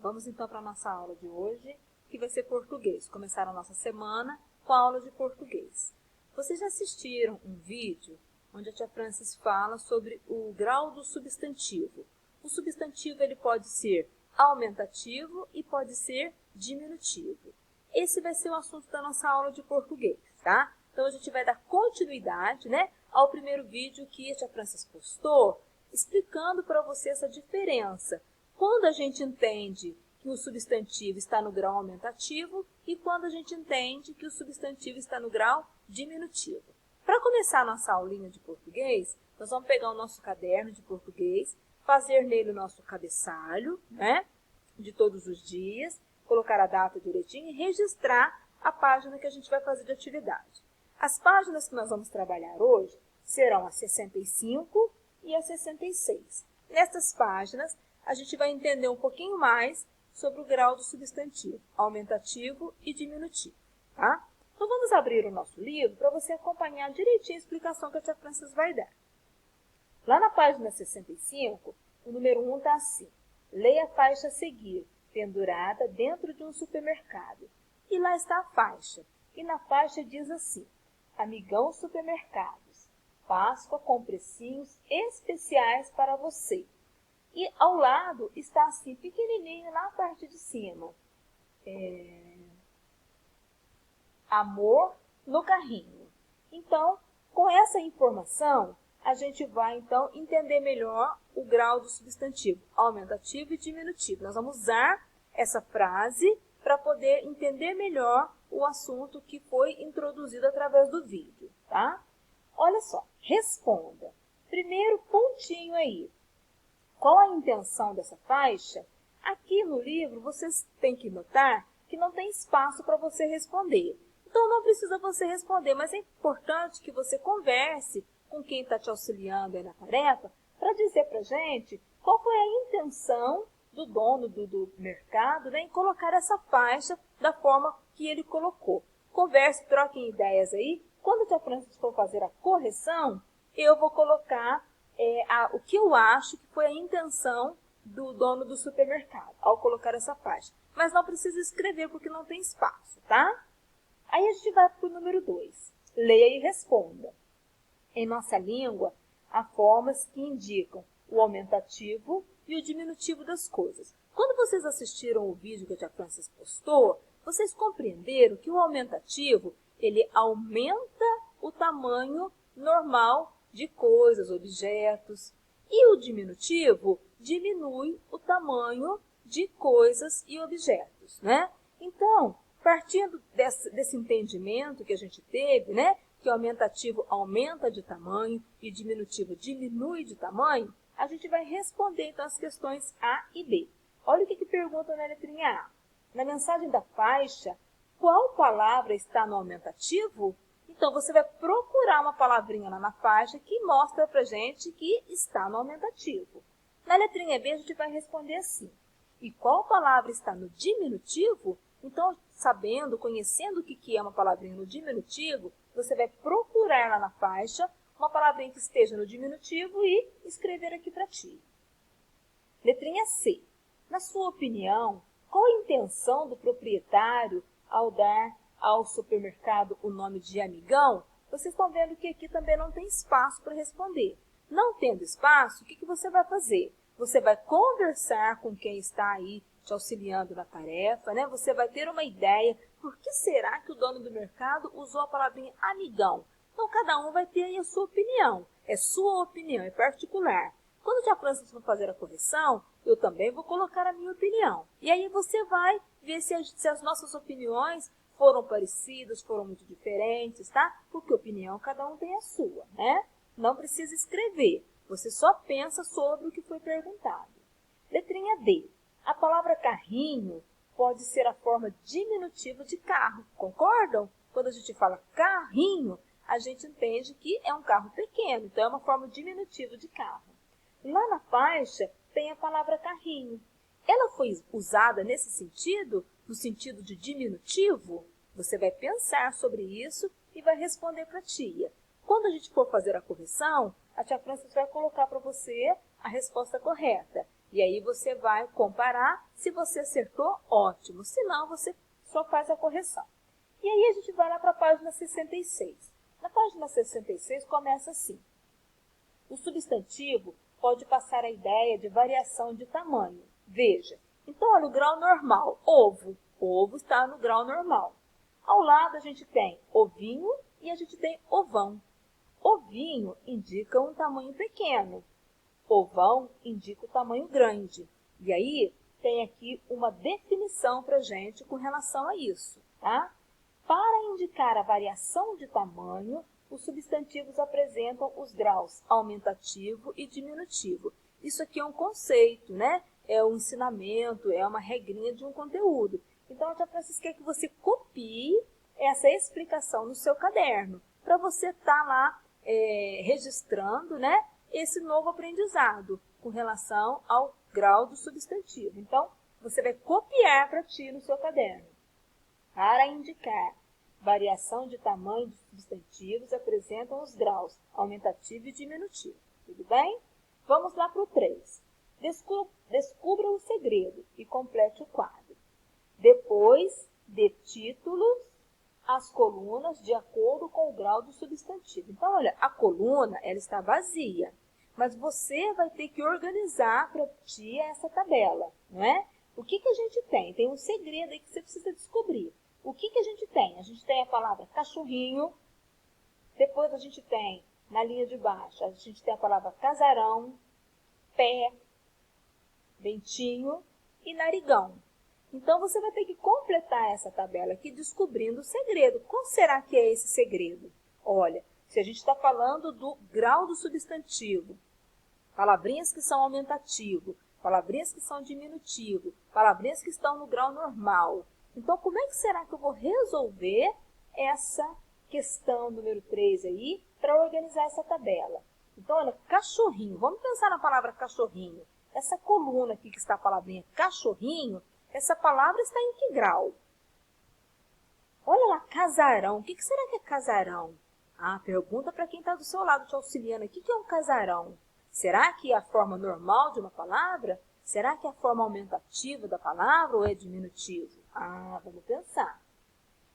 Vamos então para a nossa aula de hoje, que vai ser português. Começar a nossa semana com a aula de português. Vocês já assistiram um vídeo onde a tia Francis fala sobre o grau do substantivo. O substantivo ele pode ser aumentativo e pode ser diminutivo. Esse vai ser o assunto da nossa aula de português, tá? Então a gente vai dar continuidade, ao primeiro vídeo que a tia Francis postou, explicando para você essa diferença. Quando a gente entende que o substantivo está no grau aumentativo e quando a gente entende que o substantivo está no grau diminutivo. Para começar a nossa aulinha de português, nós vamos pegar o nosso caderno de português, fazer nele o nosso cabeçalho, de todos os dias, colocar a data direitinho e registrar a página que a gente vai fazer de atividade. As páginas que nós vamos trabalhar hoje serão a 65 e a 66. Nessas páginas, a gente vai entender um pouquinho mais sobre o grau do substantivo, aumentativo e diminutivo, tá? Então, vamos abrir o nosso livro para você acompanhar direitinho a explicação que a tia Francis vai dar. Lá na página 65, o número 1 está assim: leia a faixa a seguir, pendurada dentro de um supermercado. E lá está a faixa. E na faixa diz assim: Amigão Supermercados, Páscoa com precinhos especiais para você. E ao lado está assim, pequenininho na parte de cima. Amor no carrinho. Então, com essa informação, a gente vai então entender melhor o grau do substantivo, aumentativo e diminutivo. Nós vamos usar essa frase para poder entender melhor o assunto que foi introduzido através do vídeo, tá? Olha só, responda. Primeiro pontinho aí. Qual a intenção dessa faixa? Aqui no livro, vocês têm que notar que não tem espaço para você responder. Então, não precisa você responder, mas é importante que você converse com quem está te auxiliando aí na tarefa para dizer para a gente qual foi a intenção do dono do mercado em colocar essa faixa da forma que ele colocou. Converse, troquem ideias aí. Quando a tia Francis for fazer a correção, eu vou colocar o que eu acho que foi a intenção do dono do supermercado ao colocar essa faixa. Mas não precisa escrever porque não tem espaço, tá? Aí a gente vai para o número 2. Leia e responda. Em nossa língua, há formas que indicam o aumentativo e o diminutivo das coisas. Quando vocês assistiram o vídeo que a tia Francis postou, vocês compreenderam que o aumentativo, ele aumenta o tamanho normal de coisas, objetos, e o diminutivo diminui o tamanho de coisas e objetos, Então, partindo desse entendimento que a gente teve, que o aumentativo aumenta de tamanho e o diminutivo diminui de tamanho, a gente vai responder então as questões A e B. Olha o que pergunta na letrinha A. Na mensagem da faixa, qual palavra está no aumentativo? Então, você vai procurar uma palavrinha lá na faixa que mostra pra gente que está no aumentativo. Na letrinha B, a gente vai responder assim. E qual palavra está no diminutivo? Então, sabendo, conhecendo o que é uma palavrinha no diminutivo, você vai procurar lá na faixa uma palavrinha que esteja no diminutivo e escrever aqui para ti. Letrinha C. Na sua opinião, qual a intenção do proprietário ao dar ao supermercado o nome de amigão? Vocês estão vendo que aqui também não tem espaço para responder. Não tendo espaço, o que você vai fazer? Você vai conversar com quem está aí te auxiliando na tarefa, Você vai ter uma ideia, por que será que o dono do mercado usou a palavrinha amigão? Então, cada um vai ter aí a sua opinião. É sua opinião, é particular. Quando a tia Francis for fazer a correção, eu também vou colocar a minha opinião. E aí você vai ver se as nossas opiniões foram parecidas, foram muito diferentes, tá? Porque opinião, cada um tem a sua, Não precisa escrever. Você só pensa sobre o que foi perguntado. Letrinha D. A palavra carrinho pode ser a forma diminutiva de carro. Concordam? Quando a gente fala carrinho, a gente entende que é um carro pequeno. Então, é uma forma diminutiva de carro. Lá na faixa tem a palavra carrinho. Ela foi usada nesse sentido, no sentido de diminutivo? Você vai pensar sobre isso e vai responder para a tia. Quando a gente for fazer a correção, a tia Francis vai colocar para você a resposta correta. E aí você vai comparar. Se você acertou, ótimo. Se não, você só faz a correção. E aí a gente vai lá para a página 66. Na página 66 começa assim. O substantivo pode passar a ideia de variação de tamanho. Veja, então olha o grau normal, ovo. Ovo está no grau normal. Ao lado a gente tem ovinho e a gente tem ovão. Ovinho indica um tamanho pequeno. Ovão indica o tamanho grande. E aí tem aqui uma definição para a gente com relação a isso, tá? Para indicar a variação de tamanho, os substantivos apresentam os graus aumentativo e diminutivo. Isso aqui é um conceito, né? É um ensinamento, é uma regrinha de um conteúdo. Então, a tia Francisca quer que você copie essa explicação no seu caderno, para você estar lá registrando, né, esse novo aprendizado com relação ao grau do substantivo. Então, você vai copiar para ti no seu caderno. Para indicar variação de tamanho de substantivos, apresentam os graus aumentativo e diminutivo. Tudo bem? Vamos lá para o 3. Descubra o segredo e complete o quadro. Depois de títulos, as colunas de acordo com o grau do substantivo. Então, olha, a coluna ela está vazia, mas você vai ter que organizar para ti essa tabela, não é? O que a gente tem? Tem um segredo aí que você precisa descobrir. O que a gente tem? A gente tem a palavra cachorrinho, depois a gente tem, na linha de baixo, a gente tem a palavra casarão, pé, ventinho e narigão. Então, você vai ter que completar essa tabela aqui descobrindo o segredo. Qual será que é esse segredo? Olha, se a gente está falando do grau do substantivo, palavrinhas que são aumentativo, palavrinhas que são diminutivo, palavrinhas que estão no grau normal. Então, como é que será que eu vou resolver essa questão número 3 aí para organizar essa tabela? Então, olha, cachorrinho. Vamos pensar na palavra cachorrinho. Essa coluna aqui que está a palavrinha cachorrinho, essa palavra está em que grau? Olha lá, casarão. O que será que é casarão? Ah, pergunta para quem está do seu lado te auxiliando. O que é um casarão? Será que é a forma normal de uma palavra? Será que é a forma aumentativa da palavra ou é diminutivo? Ah, vamos pensar.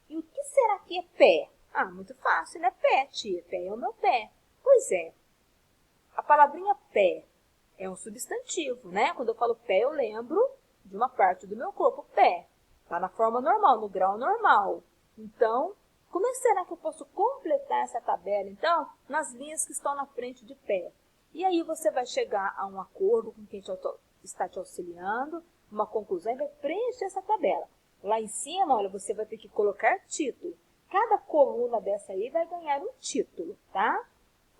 E o que será que é pé? Ah, muito fácil, né? Pé, tia. Pé é o meu pé. Pois é. A palavrinha pé é um substantivo, né? Quando eu falo pé, eu lembro de uma parte do meu corpo, pé. Está na forma normal, no grau normal. Então, como é que será que eu posso completar essa tabela, então, nas linhas que estão na frente de pé? E aí você vai chegar a um acordo com quem está te auxiliando, uma conclusão e vai preencher essa tabela. Lá em cima, olha, você vai ter que colocar título. Cada coluna dessa aí vai ganhar um título, tá?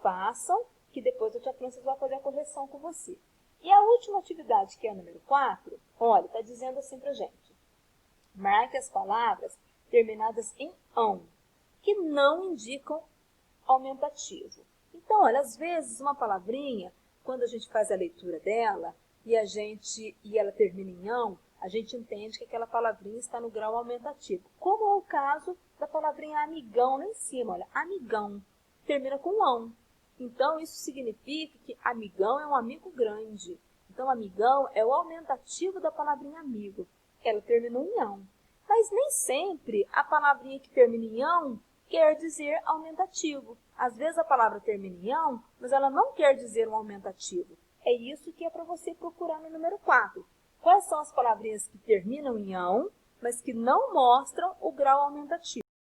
Façam, que depois a tia Francis vai fazer a correção com você. E a última atividade, que é a número 4, olha, está dizendo assim pra gente. Marque as palavras terminadas em ão, que não indicam aumentativo. Então, olha, às vezes uma palavrinha, quando a gente faz a leitura dela e ela termina em ão, a gente entende que aquela palavrinha está no grau aumentativo. Como é o caso da palavrinha amigão lá em cima, olha, amigão, termina com ão. Então, isso significa que amigão é um amigo grande. Então, amigão é o aumentativo da palavrinha amigo. Ela terminou em ão. Mas nem sempre a palavrinha que termina em ão quer dizer aumentativo. Às vezes a palavra termina em ão, mas ela não quer dizer um aumentativo. É isso que é para você procurar no número 4. Quais são as palavrinhas que terminam em ão, mas que não mostram o grau aumentativo?